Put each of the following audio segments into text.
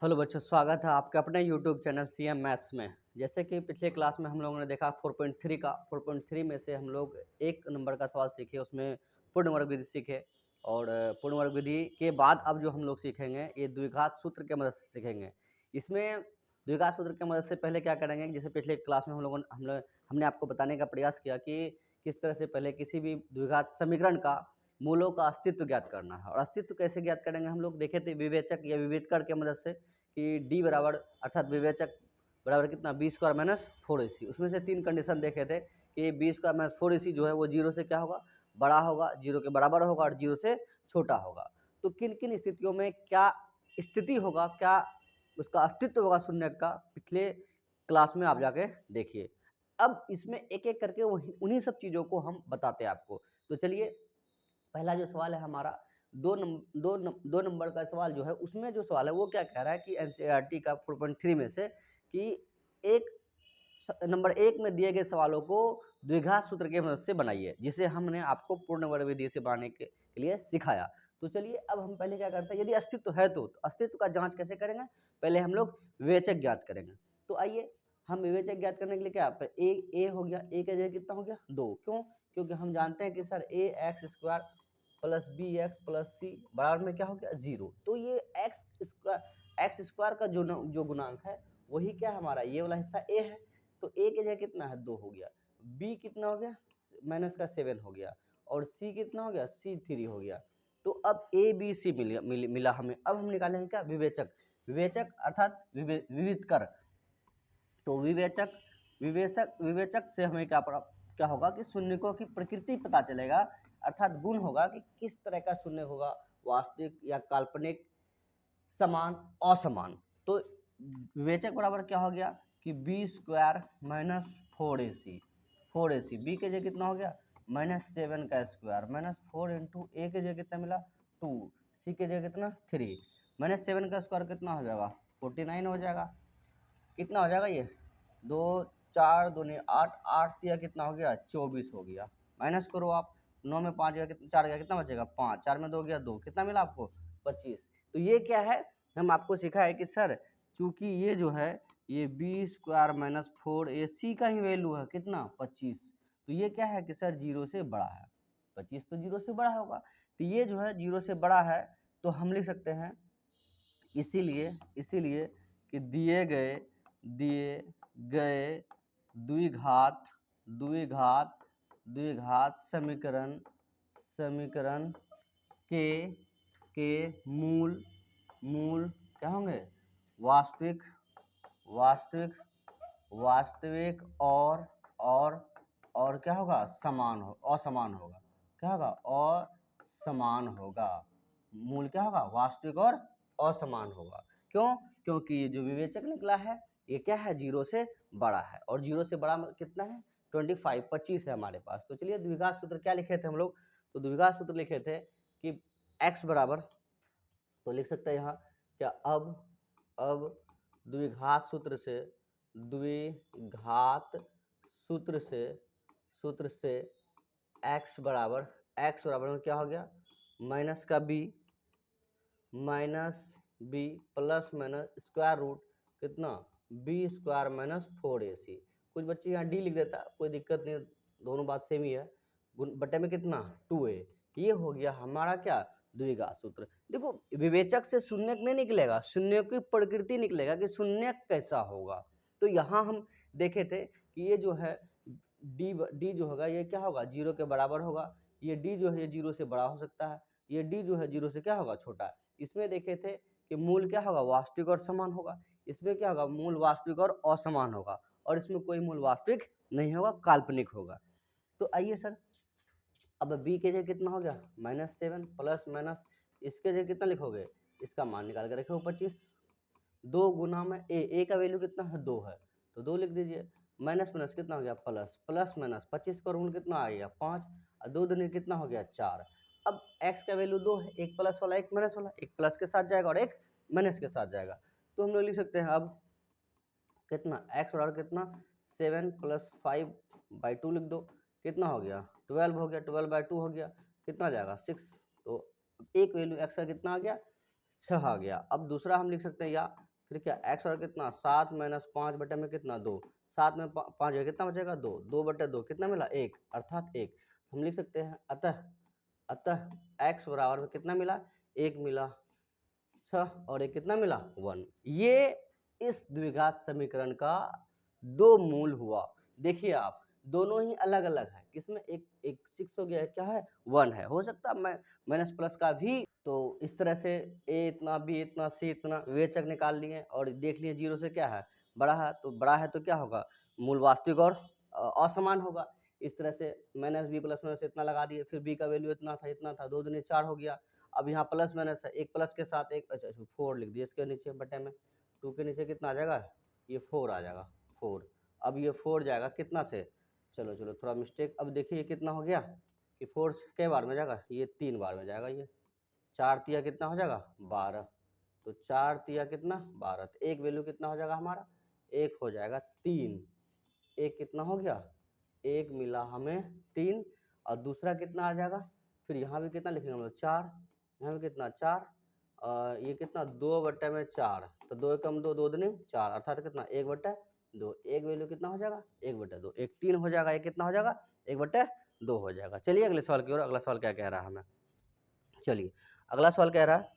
Hello बच्चों, स्वागत है आपके अपने यूट्यूब चैनल सीएम मैथ्स में। जैसे कि पिछले क्लास में हम लोगों ने देखा 4.3 में से हम लोग एक नंबर का सवाल सीखे, उसमें पूर्ण वर्ग विधि सीखे। और पूर्ण वर्ग विधि के बाद अब जो हम लोग सीखेंगे ये द्विघात सूत्र की मदद से सीखेंगे। इसमें द्विघात सूत्र की मदद से पहले क्या करेंगे, जैसे पिछले क्लास में हमने आपको बताने का प्रयास किया कि किस तरह से पहले किसी भी द्विघात समीकरण का मूलों का अस्तित्व ज्ञात करना है। और अस्तित्व कैसे ज्ञात करेंगे हम लोग देखे थे विवेचक या विभेदकर की मदद से कि डी बराबर अर्थात विवेचक बराबर कितना बी स्क्वायर माइनस 4ac। उसमें से 3 कंडीशन देखे थे कि बी स्क्वायर माइनस 4ac जो है वो 0 से क्या होगा, बड़ा होगा, 0 के बराबर होगा और 0 से छोटा होगा। तो किन किन स्थितियों में क्या स्थिति होगा, क्या उसका अस्तित्व होगा शून्य का, पिछले क्लास में आप जाके देखिए। अब इसमें एक एक करके उन्हीं सब चीज़ों को हम बताते हैं आपको। तो चलिए, पहला जो सवाल है हमारा दो नंबर का सवाल जो है, उसमें जो सवाल है वो क्या कह रहा है कि एनसीईआरटी का 4.3 में से कि एक नंबर 1 में दिए गए सवालों को द्विघात सूत्र की मदद से बनाइए, जिसे हमने आपको पूर्ण वर्ग विधि से बनाने के लिए सिखाया। तो चलिए, अब हम पहले क्या करते हैं, यदि अस्तित्व है तो अस्तित्व का जांच कैसे करेंगे, पहले हम लोग विवेचक ज्ञात करेंगे। तो आइए, हम विवेचक ज्ञात करने के लिए क्या ए हो गया, ए का जगह कितना हो गया 2। क्यों? क्योंकि हम जानते हैं कि sir a x square plus b x plus c बराबर में क्या हो गया 0। तो ये एक्स स्क्वायर का जो गुणांक है वही क्या है हमारा, ये वाला हिस्सा ए है। तो ए के जगह कितना है 2 हो गया, बी कितना हो गया माइनस का 7 हो गया, और सी कितना हो गया सी 3 हो गया। तो अब ए बी सी मिला हमें। अब हम निकालेंगे क्या, विवेचक। विवेचक अर्थात विविध कर। तो विवेचक से हमें क्या होगा कि शून्यकों की प्रकृति पता चलेगा, अर्थात गुण होगा कि किस तरह का शून्य होगा, वास्तविक या काल्पनिक, समान, असमान। तो विवेचक बराबर क्या हो गया कि B square minus 4ac B के जगह कितना हो गया -7 का स्क्वायर माइनस 4 इंटू ए के जगह कितना मिला 2, सी के जगह कितना 3, -7 का स्क्वायर कितना हो जाएगा 49 हो जाएगा। कितना हो जाएगा ये 2 4 दूनी 8, 8 तिया कितना हो गया 24 हो गया। माइनस करो आप, 9 में 5 गया, 4 गया, कितना बचेगा 5, 4 में 2 गया 2, कितना मिला आपको 25। तो ये क्या है, हम आपको सिखा है कि सर चूंकि ये जो है ये बी स्क्वायर माइनस 4ac का ही वैल्यू है कितना 25। तो ये क्या है कि सर 0 से बड़ा है, 25 तो 0 से बड़ा होगा। तो ये जो है 0 से बड़ा है, तो हम लिख सकते हैं इसीलिए कि दिए गए द्विघात समीकरण के मूल क्या होंगे, वास्तविक और क्या होगा असमान होगा। क्या होगा असमान होगा। मूल क्या होगा वास्तविक और असमान होगा। क्यों? क्योंकि ये जो विवेचक निकला है ये क्या है 0 से बड़ा है, और 0 से बड़ा कितना है 25 है हमारे पास। तो चलिए, द्विघात सूत्र क्या लिखे थे हम लोग, तो द्विघात सूत्र लिखे थे कि x बराबर, तो लिख सकते हैं यहाँ क्या, अब द्विघात सूत्र से x बराबर में क्या हो गया माइनस का b plus minus square root कितना बी स्क्वायर माइनस 4ac। कुछ बच्चे यहाँ डी लिख देता, कोई दिक्कत नहीं, दोनों बात सेम ही है। बटे में कितना 2a। ये हो गया हमारा क्या द्विघात सूत्र। देखो, विवेचक से शून्य नहीं निकलेगा, शून्य की प्रकृति निकलेगा कि शून्य कैसा होगा। तो यहाँ हम देखे थे कि ये जो है डी जो होगा ये क्या होगा 0 के बराबर होगा, ये डी जो है ये 0 से बड़ा हो सकता है, ये डी जो है 0 से क्या होगा छोटा है। इसमें देखे थे कि मूल क्या होगा वास्तविक और समान होगा, इसमें क्या होगा मूल वास्तविक और असमान होगा, और इसमें कोई मूल वास्तविक नहीं होगा, काल्पनिक होगा। तो आइए सर, अब b के जगह कितना हो गया -7 प्लस माइनस इसके जगह कितना लिखोगे, इसका मान निकाल के रखो 25, 2 गुना में a का वैल्यू कितना है 2 है, तो 2 लिख दीजिए, माइनस माइनस कितना हो गया प्लस माइनस 25 का रूल कितना आ गया 5, और 2 दूनी कितना हो गया 4। अब x का वैल्यू 2 है, एक प्लस वाला एक माइनस वाला, एक प्लस के साथ जाएगा और एक माइनस के साथ जाएगा। तो हम लोग लिख सकते हैं अब कितना x बराबर कितना 7 प्लस 5/2 लिख दो, कितना हो गया 12 हो गया, 12/2 हो गया, कितना जाएगा 6। तो एक वैल्यू x का कितना आ गया 6 आ गया। अब दूसरा हम लिख सकते हैं या फिर क्या x और कितना 7 माइनस 5 बटे में कितना 2, 7 में 5 है कितना बचेगा 2, 2 बटे 2 कितना मिला 1, अर्थात 1। हम लिख सकते हैं अतः x बराबर में कितना मिला 1 मिला, 6 और 1 कितना मिला 1। ये इस द्विघात समीकरण का दो मूल हुआ। देखिए आप दोनों ही अलग अलग है, किसमें एक 6 हो गया, क्या है 1 है, हो सकता है मैं माइनस प्लस का भी। तो इस तरह से a इतना, b इतना, c इतना विवेचक निकाल लिए और देख लिए 0 से क्या है बड़ा है, तो बड़ा है तो क्या होगा मूल वास्तविक और असमान होगा। इस तरह से माइनस बी प्लस माइनस इतना लगा दिए, फिर b का वैल्यू इतना था 2 दूनी 4 हो गया। अब यहाँ प्लस माइनस है, एक प्लस के साथ एक, अच्छा 4 लिख दिया इसके नीचे बटे में, 2 के नीचे कितना आ जाएगा ये 4 आ जाएगा 4। अब ये 4 जाएगा कितना से, चलो थोड़ा मिस्टेक, अब देखिए ये कितना हो गया कि 4 के बार में जाएगा, ये 3 बार में जाएगा, ये 4 तिया कितना हो जाएगा 12, तो 4 तिया कितना 12, तो एक वैल्यू कितना हो जाएगा हमारा, एक हो जाएगा 3, एक कितना हो गया एक मिला हमें 3, और दूसरा कितना आ जाएगा, फिर यहाँ भी कितना लिखेंगे हम लोग 4, यहाँ भी कितना 4, ये कितना 2 बटे में 4, तो 2 कम 2, 2 दूनी 4, अर्थात कितना 1 बटे 2, एक वैल्यू कितना हो जाएगा 1 बटे 2, एक 3 हो जाएगा, एक कितना हो जाएगा 1 बटे 2 हो जाएगा। चलिए अगले सवाल की ओर, अगला सवाल क्या कह रहा है हमें, चलिए अगला सवाल कह रहा है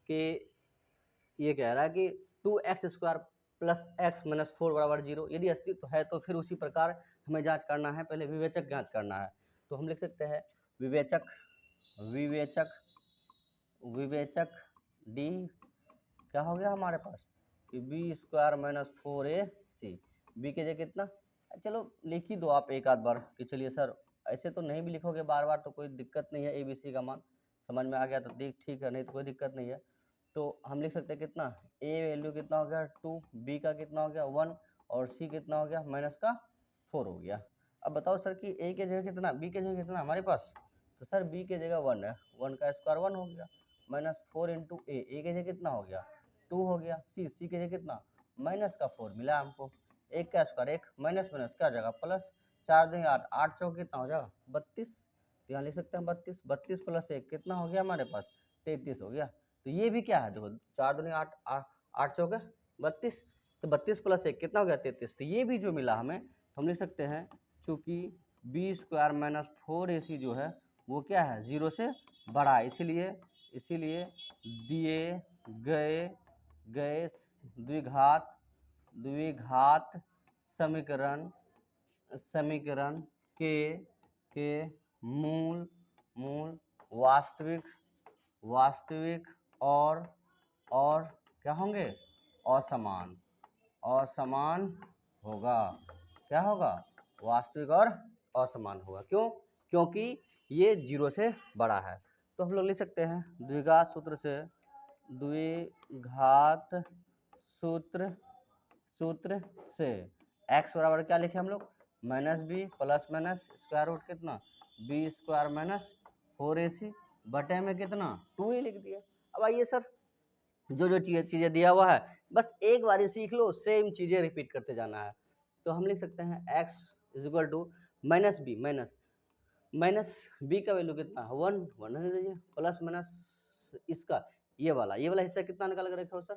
कि ये कह रहा है कि 2x² प्लस x माइनस 4 बराबर 0 यदि अस्तित्व है तो फिर उसी प्रकार हमें जांच करना है, पहले विवेचक ज्ञात करना है। तो हम लिख सकते हैं विवेचक विवेचक d क्या हो गया हमारे पास कि b² माइनस 4ac, b के जगह कितना, चलो लिख ही दो आप एक आध बार कि चलिए सर ऐसे तो नहीं भी लिखोगे बार बार तो कोई दिक्कत नहीं है, abc का मान समझ में आ गया तो ठीक है, नहीं तो कोई दिक्कत नहीं है। तो हम लिख सकते हैं कितना a वैल्यू कितना हो गया 2, b का कितना हो गया 1 और c कितना हो गया माइनस का 4 हो गया। अब बताओ सर कि a के जगह कितना, b के जगह कितना हमारे पास, तो सर b के जगह 1 है, 1 का स्क्वायर 1 हो गया, माइनस 4 इंटू a के जगह कितना हो गया 2 हो गया, c के जगह कितना माइनस का 4 मिला हमको, एक का स्क्वायर एक माइनस माइनस क्या हो जाएगा प्लस, 4 देंगे 8, 8 चौक कितना हो जाएगा 32, तो यहाँ लिख सकते हैं 32, 32 प्लस 1 कितना हो गया हमारे पास 33 हो गया। तो ये भी क्या है देखो 4 दूनी 8, 8 चौके 32, तो 32 प्लस 1 कितना हो गया 33, तो ये भी जो मिला हमें तो हम लिख सकते हैं चूँकि b² माइनस 4ac जो है वो क्या है 0 से बड़ा है, इसीलिए दिए गए द्विघात समीकरण के मूल वास्तविक और क्या होंगे असमान होगा, क्या होगा वास्तविक और असमान होगा, क्यों, क्योंकि ये 0 से बड़ा है। तो हम लोग लिख सकते हैं द्विघात सूत्र से x बराबर क्या लिखे हम लोग minus B plus minus square root कितना b² माइनस 4ac बटे में कितना 2a लिख दिया। अब आइए सर जो चीज़ें दिया हुआ है बस एक बार सीख लो, सेम चीज़ें रिपीट करते जाना है। तो हम लिख सकते हैं x is equal to minus B minus B का वैल्यू कितना 1 रहने दीजिए, प्लस माइनस इसका ये वाला हिस्सा कितना निकाल के रखे हो सर,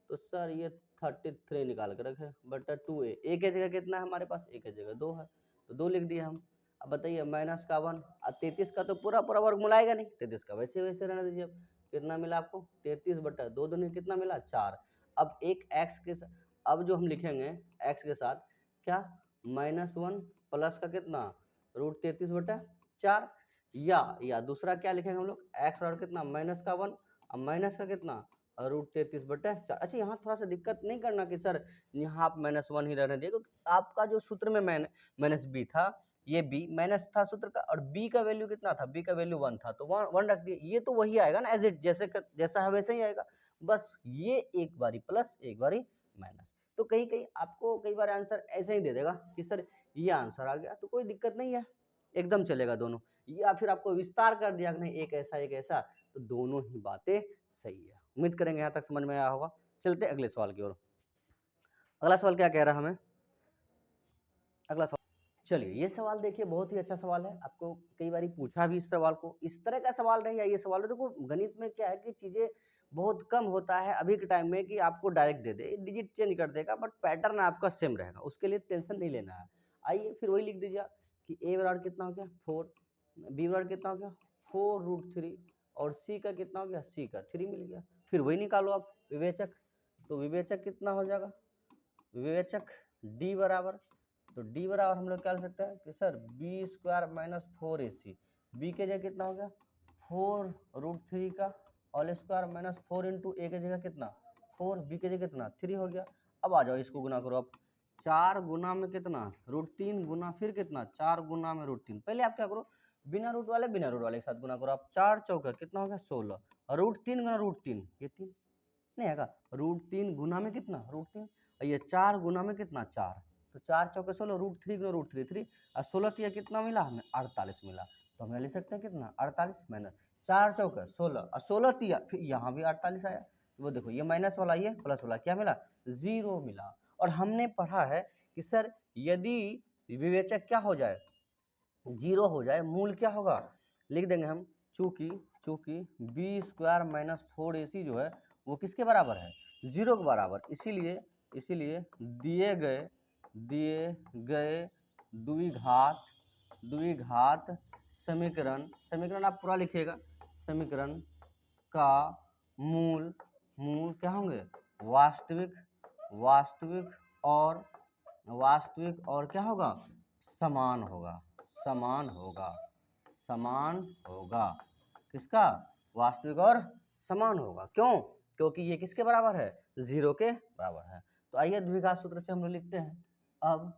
तो सर ये 33 निकाल के रखे बटा 2a, a के जगह कितना है हमारे पास, a के जगह 2 है तो 2 लिख दिए हम। अब बताइए माइनस का 1 और 33 का तो पूरा वर्गमूल आएगा नहीं, 33 का वैसे रहने दीजिए। कितना मिला आपको 33 बटा 2 दूनी कितना मिला 4। अब एक x के साथ, अब जो हम लिखेंगे x के साथ क्या -1 प्लस का कितना √33 बटा 4, या दूसरा क्या लिखेंगे हम लोग x बराबर कितना माइनस का 1 और माइनस का कितना √33 बटा 4। अच्छा यहाँ थोड़ा सा दिक्कत नहीं करना कि सर यहाँ आप -1 ही रहने दिए, क्योंकि आपका जो सूत्र में माइनस बी था, ये b माइनस था सूत्र का और b का वैल्यू कितना था, b का वैल्यू 1 था तो 1 रख दिए, ये तो वही आएगा ना एज इट जैसा है वैसे ही आएगा, बस ये एक बारी प्लस एक बारी माइनस। तो कहीं आपको कई बार आंसर ऐसे ही दे देगा कि सर ये आंसर आ गया, तो कोई दिक्कत नहीं है, एकदम चलेगा दोनों, या फिर आपको विस्तार कर दिया कि नहीं एक ऐसा, तो दोनों ही बातें सही है। उम्मीद करेंगे यहाँ तक समझ में आया होगा। चलते अगले सवाल की ओर। अगला सवाल क्या कह रहा है हमें, अगला सवाल चलिए ये सवाल देखिए बहुत ही अच्छा सवाल है, आपको कई बार पूछा भी इस सवाल को, इस तरह का सवाल नहीं है ये सवाल। देखो गणित में क्या है कि चीज़ें बहुत कम होता है अभी के टाइम में कि आपको डायरेक्ट दे दे, डिजिट चेंज कर देगा बट पैटर्न आपका सेम रहेगा, उसके लिए टेंशन नहीं लेना है। आइए फिर वही लिख दीजिए कि ए बराबर कितना हो गया 4, बी बराबर कितना हो गया 4√3 और सी का कितना हो गया सी का 3 मिल गया। फिर वही निकालो आप विवेचक, तो विवेचक कितना हो जाएगा, विवेचक डी बराबर, तो डी बराबर हम लोग क्या लिख सकते हैं कि sir B square minus 4ac, B के जगह कितना हो गया 4√3 का all square minus 4 into A के जगह कितना 4, बी के जगह कितना 3 हो गया। अब आ जाओ इसको गुना करो आप, 4 गुना में कितना √3 गुना फिर कितना 4 गुना में √3, पहले आप क्या करो बिना रूट वाले के साथ गुना करो आप, 4 चौका कितना हो गया 16, √3 गुना √3 ये 3 नहीं आएगा, √3 गुना में कितना √3, ये 4 गुना में कितना 4, तो 4 चौके 16 √3 गुना √3 3 और 16 तिया कितना मिला हमें 48 मिला, तो हमें लिख सकते हैं कितना 48 माइनस 4 चौके 16 और 16 तिया फिर यहाँ भी 48 आया, वो देखो ये माइनस वाला ये प्लस वाला क्या मिला 0 मिला। और हमने पढ़ा है कि सर यदि विवेचक क्या हो जाए 0 हो जाए मूल क्या होगा, लिख देंगे हम चूंकि बी स्क्वायर माइनस 4ac जो है वो किसके बराबर है 0 के बराबर, इसीलिए दिए गए द्विघात समीकरण आप पूरा लिखिएगा, समीकरण का मूल क्या होंगे वास्तविक और क्या होगा समान होगा किसका वास्तविक और समान होगा, क्यों क्योंकि ये किसके बराबर है 0 के बराबर है। तो आइए द्विघात सूत्र से हम लोग लिखते हैं, अब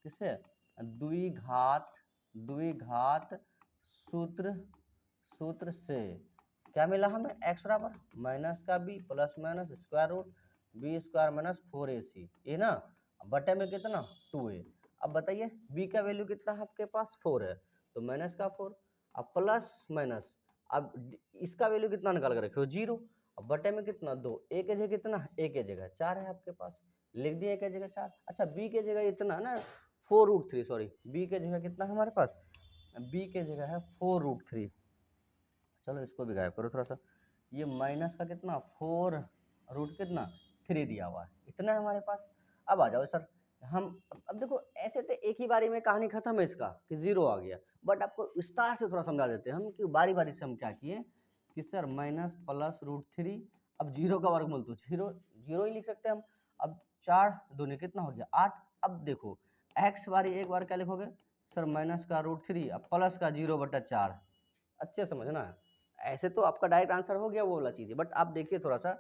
किसे द्विघात सूत्र से क्या मिला हमें x बराबर माइनस का b plus minus square root B square minus 4ac ये ना बटे में कितना 2a। अब बताइए b का वैल्यू कितना है आपके पास 4 है तो माइनस का 4, अब प्लस माइनस, अब इसका वैल्यू कितना निकाल कर रखे हो 0, अब बटे में कितना 2, a के जगह कितना a के जगह 4 है आपके पास, लिख दिए a के जगह 4। अच्छा b के जगह इतना ना 4√3, सॉरी b के जगह कितना है हमारे पास, b के जगह है 4√3, चलो इसको भी गायब करो थोड़ा सा, ये माइनस का कितना 4√3 दिया हुआ है, इतना है हमारे पास। अब आ जाओ सर हम अब देखो ऐसे तो एक ही बारी में कहानी खत्म है इसका कि 0 आ गया, बट आपको विस्तार से थोड़ा समझा देते हैं हम कि बारी बारी से हम क्या किए कि सर माइनस प्लस √3, अब 0 का वर्गमूल तो 0 ही लिख सकते हैं हम। अब 4 दूनी कितना हो गया 8, अब देखो x बारी एक बार क्या लिखोगे सर माइनस का √3 अब प्लस का 0/4, अच्छे समझना है, ऐसे तो आपका डायरेक्ट आंसर हो गया वो वाला चीज़ है, बट आप देखिए थोड़ा सा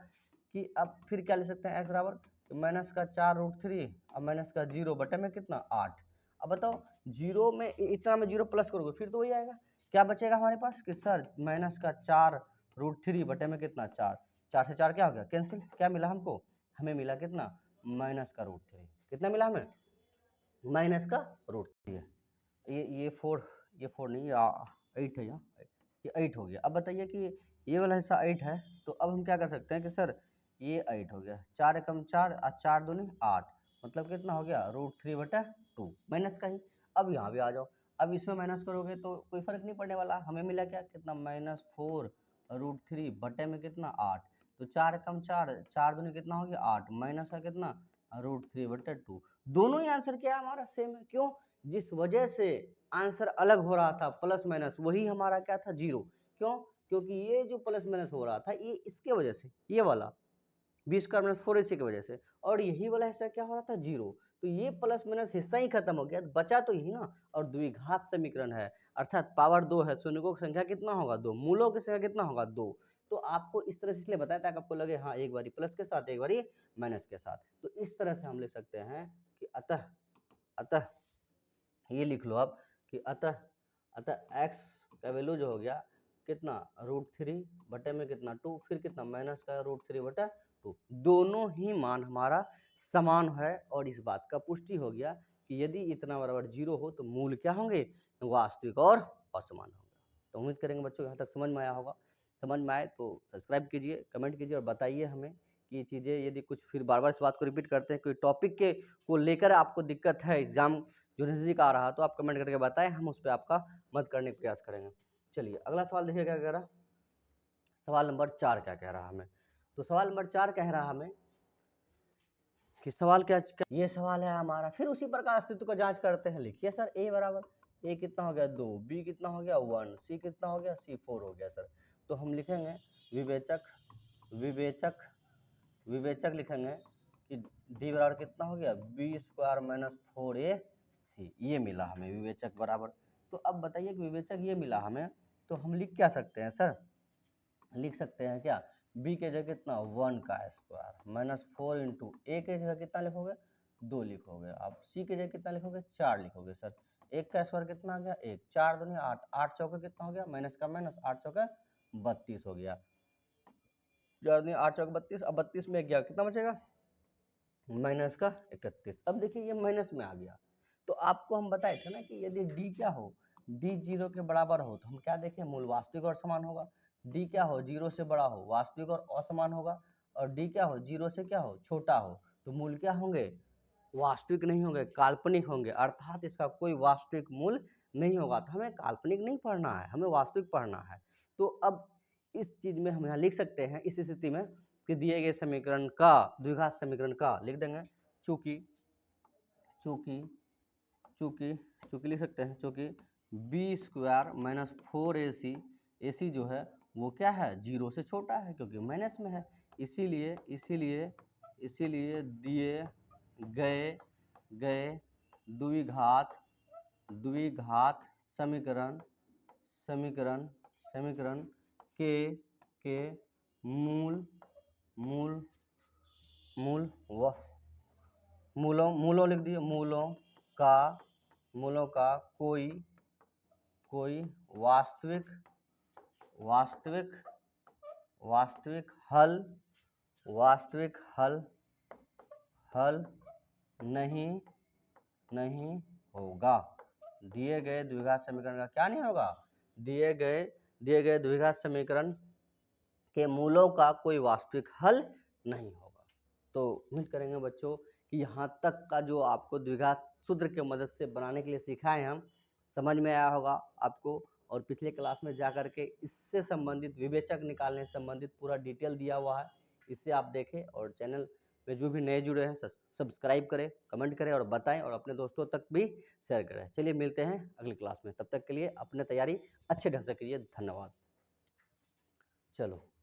कि अब फिर क्या ले सकते हैं x बराबर माइनस का 4√3 अब माइनस का 0 बटे में कितना 8। अब बताओ 0 में इतना में 0 प्लस करोगे फिर तो वही आएगा, क्या बचेगा हमारे पास कि सर माइनस का 4√3 बटे में कितना 4, 4 से 4 क्या हो गया कैंसिल, क्या मिला हमको, हमें मिला कितना माइनस का √3, कितना मिला हमें माइनस का √3, ये 4 नहीं ये 8 है यहाँ, ये 8 हो गया। अब बताइए कि ये वाला हिस्सा 8 है तो अब हम क्या कर सकते हैं कि सर ये 8 हो गया, 4 एकम 4 और 4 दूनी 8, मतलब कितना हो गया √3/2 माइनस का ही। अब यहाँ भी आ जाओ, अब इसमें माइनस करोगे तो कोई फर्क नहीं पड़ने वाला, हमें मिला क्या कितना -4√3 बटे में कितना 8, तो 4 एकम 4 4 दूनी कितना हो गया 8 माइनस का कितना √3/2, दोनों ही आंसर क्या है हमारा सेम है, क्यों जिस वजह से आंसर अलग हो रहा था प्लस माइनस वही हमारा क्या था 0, क्यों क्योंकि ये जो प्लस माइनस हो रहा था ये इसके वजह से, ये वाला बी स्क्वायर माइनस 4ac की वजह से, और यही वाला हिस्सा क्या हो रहा था 0, तो ये प्लस माइनस हिस्सा ही खत्म हो गया, बचा तो यही ना, और द्विघात समीकरण है अर्थात पावर 2 है, शून्यों की संख्या कितना होगा 2, मूलों की संख्या कितना होगा 2, तो आपको इस तरह से इसलिए बताया ताकि आपको लगे हाँ एक बारी प्लस के साथ एक बारी माइनस के साथ, तो इस तरह से हम लिख सकते हैं कि अतः ये लिख लो आप कि अतः x का वैल्यू जो हो गया कितना √3 बटे में कितना 2 फिर कितना माइनस का √3/2, दोनों ही मान हमारा समान है, और इस बात का पुष्टि हो गया कि यदि इतना बराबर 0 हो तो मूल क्या होंगे वास्तविक और असमान होंगे। तो उम्मीद करेंगे बच्चों यहाँ तक समझ में आया होगा, समझ में आए तो सब्सक्राइब कीजिए, कमेंट कीजिए और बताइए हमें कि ये चीज़ें यदि कुछ फिर बार बार इस बात को रिपीट करते हैं, कोई टॉपिक के को लेकर आपको दिक्कत है एग्जाम जो नज़दीक आ रहा तो आप कमेंट करके बताएं, हम उस पर आपका मदद करने का प्रयास करेंगे। चलिए अगला सवाल देखिए क्या कह रहा, सवाल नंबर 4 क्या कह रहा हमें। तो सवाल नंबर 4 कह रहा हमें कि सवाल क्या, ये सवाल है हमारा। फिर उसी प्रकार अस्तित्व का जांच करते हैं। लिखिए सर, ए बराबर ए कितना हो गया 2, बी कितना हो गया 1, सी कितना हो गया सी 4 हो गया सर। तो हम लिखेंगे विवेचक विवेचक विवेचक लिखेंगे कि डी बराबर कितना हो गया बी स्क्वायर माइनस 4ac, ये मिला हमें विवेचक बराबर। तो अब बताइए कि विवेचक ये मिला हमें, तो हम लिख क्या सकते हैं सर, लिख सकते हैं क्या, b के जगह कितना 1 का स्क्वायर माइनस 4 इंटू ए के जगह कितना लिखोगे 2 लिखोगे, आप c के जगह कितना लिखोगे 4 लिखोगे सर। 1 का स्क्वायर कितना आ गया 1, 4 दूनी 8, 8 चौके कितना हो गया माइनस का माइनस 8 चौके 32 हो गया, 4 दूनी 8 चौके 32, अब 32 में गया कितना बचेगा माइनस का 31। अब देखिए ये माइनस में आ गया। तो आपको हम बताए थे ना कि यदि d क्या हो, d 0 के बराबर हो तो हम क्या देखें मूल वास्तविक और समान होगा, d क्या हो 0 से बड़ा हो वास्तविक और असमान होगा, और d क्या हो 0 से क्या हो छोटा हो, तो मूल क्या होंगे वास्तविक नहीं होंगे काल्पनिक होंगे, अर्थात इसका कोई वास्तविक मूल नहीं होगा। तो हमें काल्पनिक नहीं पढ़ना है, हमें वास्तविक पढ़ना है। तो अब इस चीज में हम यहाँ लिख सकते हैं इस स्थिति में कि दिए गए समीकरण का द्विघात समीकरण का लिख देंगे चूंकि चूंकि चूंकि चूंकि लिख सकते हैं चूंकि B square minus 4ac, ac जो है वो क्या है 0 से छोटा है क्योंकि माइनस में है, इसीलिए इसीलिए इसीलिए दिए गए गए द्विघात द्विघात समीकरण समीकरण समीकरण के मूल मूल मूल व मूलों लिख दिए, मूलों का कोई वास्तविक वास्तविक वास्तविक हल नहीं होगा। दिए गए द्विघात समीकरण का क्या नहीं होगा, दिए गए द्विघात समीकरण के मूलों का कोई वास्तविक हल नहीं होगा। तो उम्मीद करेंगे बच्चों कि यहाँ तक का जो आपको द्विघात सूत्र की मदद से बनाने के लिए सिखाए हम समझ में आया होगा आपको, और पिछले क्लास में जा कर के इससे संबंधित विवेचक निकालने से संबंधित पूरा डिटेल दिया हुआ है, इससे आप देखें। और चैनल में जो भी नए जुड़े हैं सब्सक्राइब करें, कमेंट करें और बताएं और अपने दोस्तों तक भी शेयर करें। चलिए मिलते हैं अगली क्लास में, तब तक के लिए अपने तैयारी अच्छे ढंग से करिए। धन्यवाद। चलो।